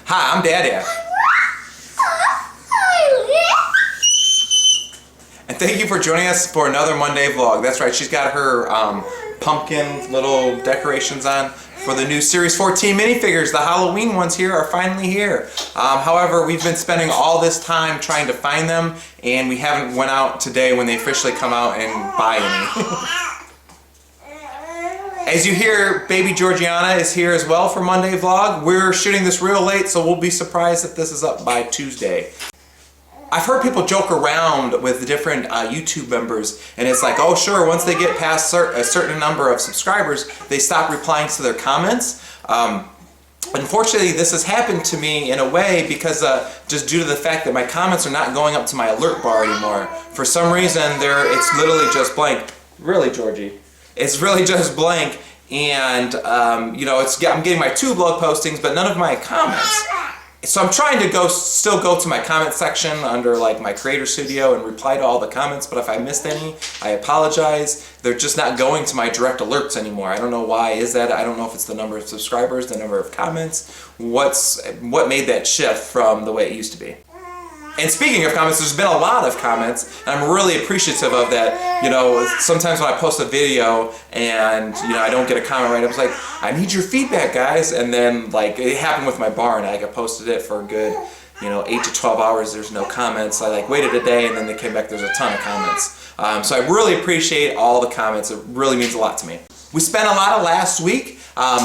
Hi, I'm Dad. And thank you for joining us for another Monday vlog. That's right, she's got her pumpkin little decorations on for the new Series 14 minifigures. The Halloween ones here are finally here. However, we've been spending all this time trying to find them, and we haven't went out today when they officially come out and buy any. As you hear, baby Georgiana is here as well for Monday vlog. We're shooting this real late, so we'll be surprised if this is up by Tuesday. I've heard people joke around with the different YouTube members, and it's like, oh sure, once they get past a certain number of subscribers, they stop replying to their comments. Unfortunately, this has happened to me in a way because just due to the fact that my comments are not going up to my alert bar anymore. For some reason, it's literally just blank. Really, Georgie? It's really just blank, and you know, I'm getting my 2 blog postings, but none of my comments. So I'm trying to still go to my comment section under like my creator studio and reply to all the comments, but if I missed any, I apologize. They're just not going to my direct alerts anymore. I don't know why is that. I don't know if it's the number of subscribers, the number of comments, what made that shift from the way it used to be. And speaking of comments, there's been a lot of comments, and I'm really appreciative of that. You know, sometimes when I post a video and, you know, I don't get a comment right, I was like, I need your feedback, guys. And then, like, it happened with my barn. I posted it for a good, you know, 8 to 12 hours. There's no comments. I, like, waited a day, and then they came back. There's a ton of comments. So I really appreciate all the comments. It really means a lot to me. We spent a lot of last week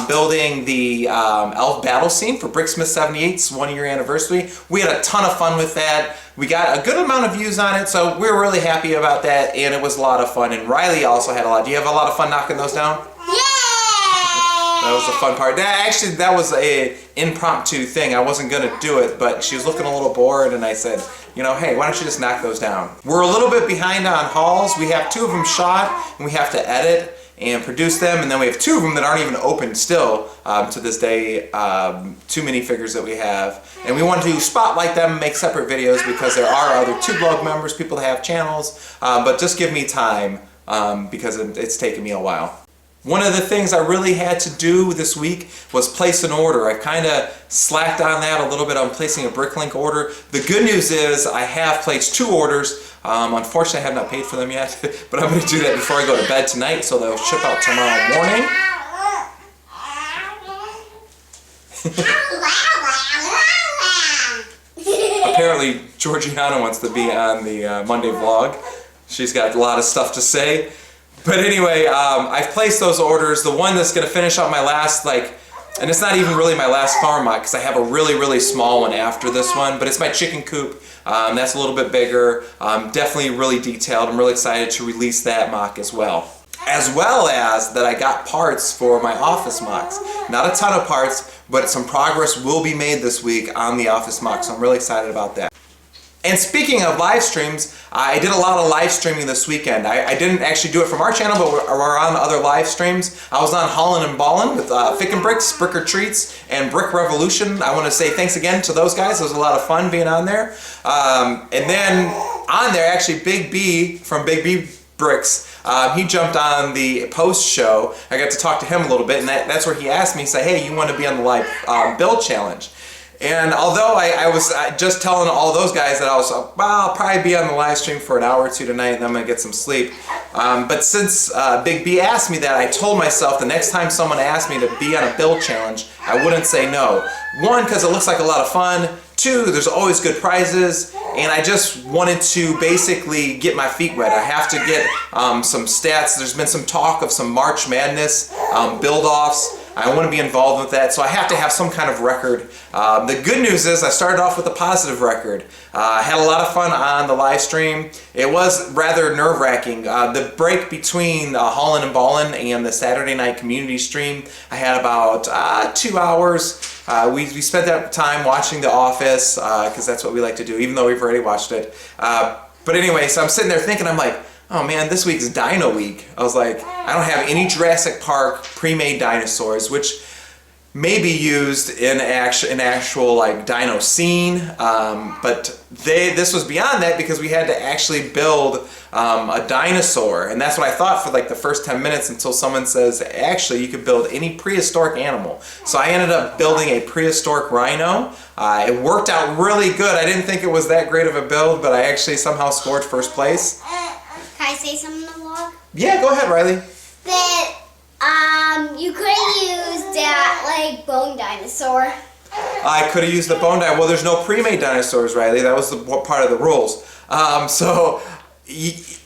building the elf battle scene for Bricksmith 78's 1-year anniversary. We had a ton of fun with that. We got a good amount of views on it, so we're really happy about that, and it was a lot of fun. And Riley also had a lot. Do you have a lot of fun knocking those down? Yeah! That was the fun part. That was a impromptu thing. I wasn't going to do it, but she was looking a little bored, and I said, you know, hey, why don't you just knock those down? We're a little bit behind on hauls. We have 2 of them shot, and we have to edit and produce them, and then we have 2 of them that aren't even open still to this day, 2 minifigures that we have. And we want to spotlight them and make separate videos because there are other 2 blog members, people that have channels, but just give me time because it's taken me a while. One of the things I really had to do this week was place an order. I kind of slacked on that a little bit on placing a Bricklink order. The good news is I have placed 2 orders. Unfortunately, I have not paid for them yet, but I'm going to do that before I go to bed tonight, so they'll ship out tomorrow morning. Apparently, Georgiana wants to be on the Monday vlog. She's got a lot of stuff to say. But anyway, I've placed those orders. The one that's going to finish up my last, and it's not even really my last farm mock because I have a really, really small one after this one, but it's my chicken coop. That's a little bit bigger, definitely really detailed. I'm really excited to release that mock as well. As well as that I got parts for my office mocks. Not a ton of parts, but some progress will be made this week on the office mock, so I'm really excited about that. And speaking of live streams, I did a lot of live streaming this weekend. I didn't actually do it from our channel, but we're on other live streams. I was on Haulin' and Ballin' with Fick and Bricks, Bricker Treats, and Brick Revolution. I want to say thanks again to those guys. It was a lot of fun being on there. And then on there, actually, Big B from Big B Bricks, he jumped on the post show. I got to talk to him a little bit, and that's where he asked me, say, hey, you want to be on the live build challenge? And although I was just telling all those guys that well, I'll probably be on the live stream for an hour or 2 tonight and then I'm going to get some sleep. But since Big B asked me that, I told myself the next time someone asked me to be on a build challenge, I wouldn't say no. 1, because it looks like a lot of fun. 2, there's always good prizes. And I just wanted to basically get my feet wet. I have to get some stats. There's been some talk of some March Madness build-offs. I want to be involved with that, so I have to have some kind of record. The good news is I started off with a positive record. I had a lot of fun on the live stream. It was rather nerve-wracking. The break between Haulin' and Ballin' and the Saturday night community stream, I had about 2 hours. We spent that time watching The Office, because that's what we like to do, even though we've already watched it. But anyway, so I'm sitting there thinking, I'm like, oh man, this week's Dino Week. I was like, I don't have any Jurassic Park pre-made dinosaurs, which maybe used in actual like dino scene, but this was beyond that because we had to actually build a dinosaur, and that's what I thought for like the first 10 minutes until someone says actually you could build any prehistoric animal. So I ended up building a prehistoric rhino. It worked out really good. I didn't think it was that great of a build, but I actually somehow scored first place. Can I say something in the vlog? Yeah, go ahead, Riley. That you could have used that like bone dinosaur. I could have used the bone dinosaur. Well, there's no pre-made dinosaurs, Riley. That was part of the rules.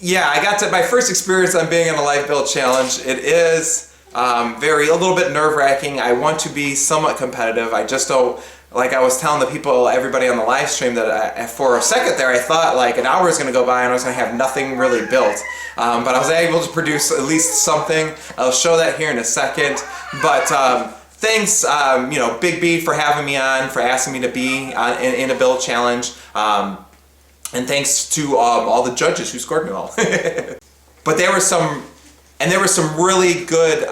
Yeah, I got to my first experience on being in a live build challenge. It is a little bit nerve-wracking. I want to be somewhat competitive. I just don't, like I was telling everybody on the live stream that for a second there I thought like an hour was going to go by and I was going to have nothing really built. But I was able to produce at least something. I'll show that here in a second. But thanks, Big B for having me on, for asking me to be in a build challenge. And thanks to all the judges who scored me all. But there were some really good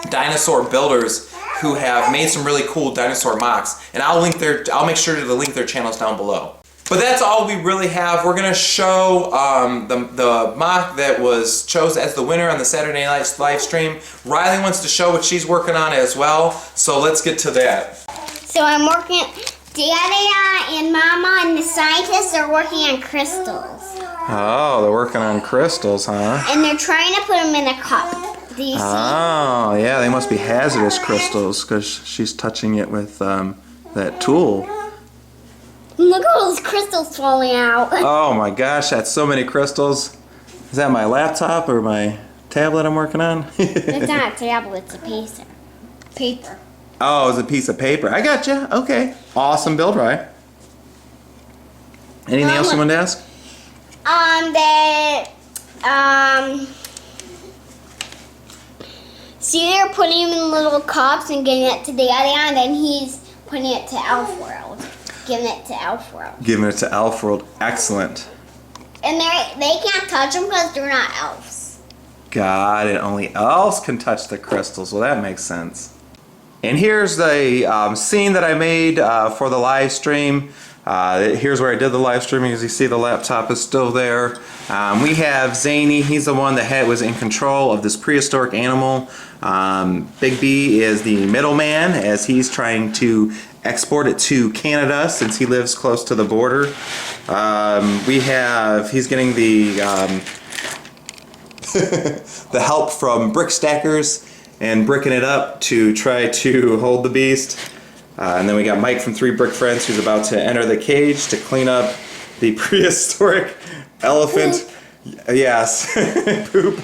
dinosaur builders who have made some really cool dinosaur mocks, and I'll make sure to link their channels down below. But that's all we really have. We're gonna show the mock that was chosen as the winner on the Saturday night live stream. Riley wants to show what she's working on as well, so let's get to that. So I'm working. Daddy and Mama and the scientists are working on crystals. Oh, they're working on crystals, huh? And they're trying to put them in a cup. Do you see? Oh, yeah, they must be hazardous crystals because she's touching it with that tool. Look at all those crystals falling out. Oh my gosh, that's so many crystals. Is that my laptop or my tablet I'm working on? It's not a tablet, it's a paper. Oh, it's a piece of paper. I gotcha. Okay. Awesome build, right? Anything else you wanted to ask? See, they're putting him in little cups and getting it to Daddy, and then he's putting it to Elf World. Giving it to Elf World. Giving it to Elf World. Excellent. And they can't touch them because they're not elves. Got it. Only elves can touch the crystals. Well, that makes sense. And here's the scene that I made for the live stream. Here's where I did the live streaming. As you see, the laptop is still there. We have Zany. He's the one that was in control of this prehistoric animal. Big B is the middleman as he's trying to export it to Canada since he lives close to the border. He's getting the the help from brick stackers and bricking it up to try to hold the beast. And then we got Mike from 3 Brick Friends who's about to enter the cage to clean up the prehistoric elephant. Yes, poop.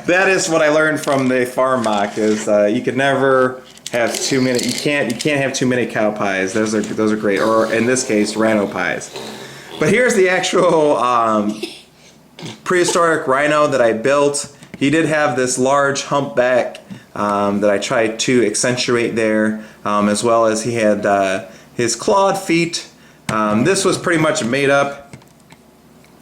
That is what I learned from the farm mock is you could never have too many. You can't have too many cow pies. Those are great. Or in this case, rhino pies. But here's the actual prehistoric rhino that I built. He did have this large humpback that I tried to accentuate there, as well as he had his clawed feet. This was pretty much made up.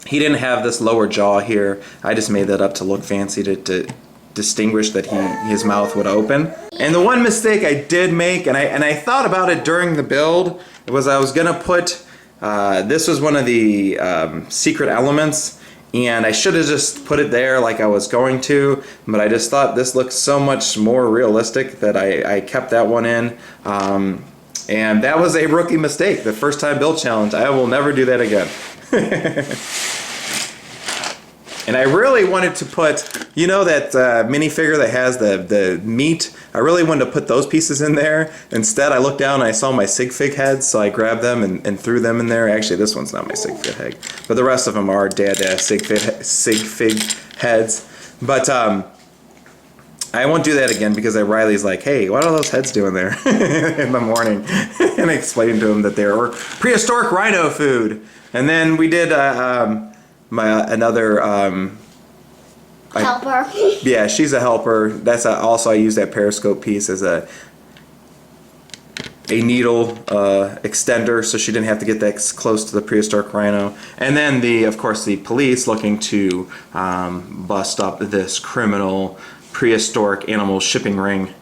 He didn't have this lower jaw here. I just made that up to look fancy to distinguish that his mouth would open. And the one mistake I did make, and I thought about it during the build, was I was gonna put this was one of the secret elements. And I should have just put it there like I was going to, but I just thought this looks so much more realistic that I kept that one in. And that was a rookie mistake, the first time build challenge. I will never do that again. And I really wanted to put, you know that minifigure that has the meat? I really wanted to put those pieces in there. Instead, I looked down and I saw my sig fig heads, so I grabbed them and threw them in there. Actually, this one's not my sig fig head, but the rest of them are sig fig heads. But I won't do that again because Riley's like, hey, what are those heads doing there in the morning? And I explained to him that they were prehistoric rhino food. And then we did another helper. Yeah, she's a helper. That's also I used that periscope piece as a needle extender, so she didn't have to get that close to the prehistoric rhino. And then of course the police looking to bust up this criminal prehistoric animal shipping ring.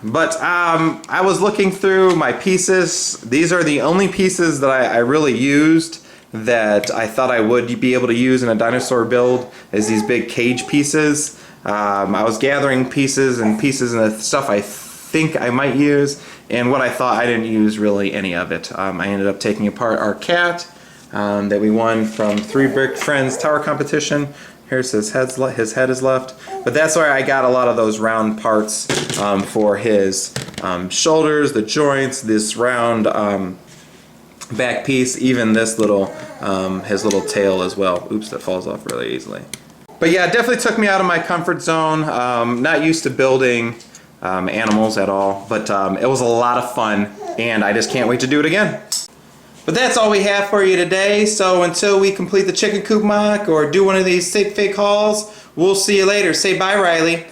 But I was looking through my pieces. These are the only pieces that I really used that I thought I would be able to use in a dinosaur build, is these big cage pieces. I was gathering pieces and the stuff I think I might use, and what I thought, I didn't use really any of it. I ended up taking apart our cat that we won from 3 Brick Friends Tower Competition. Here's his head is left. But that's where I got a lot of those round parts for his shoulders, the joints, this round back piece, even this little, his little tail as well. Oops, that falls off really easily. But yeah, it definitely took me out of my comfort zone. Not used to building animals at all, but it was a lot of fun, and I just can't wait to do it again. But that's all we have for you today, so until we complete the chicken coop mock or do one of these fake hauls, we'll see you later. Say bye, Riley.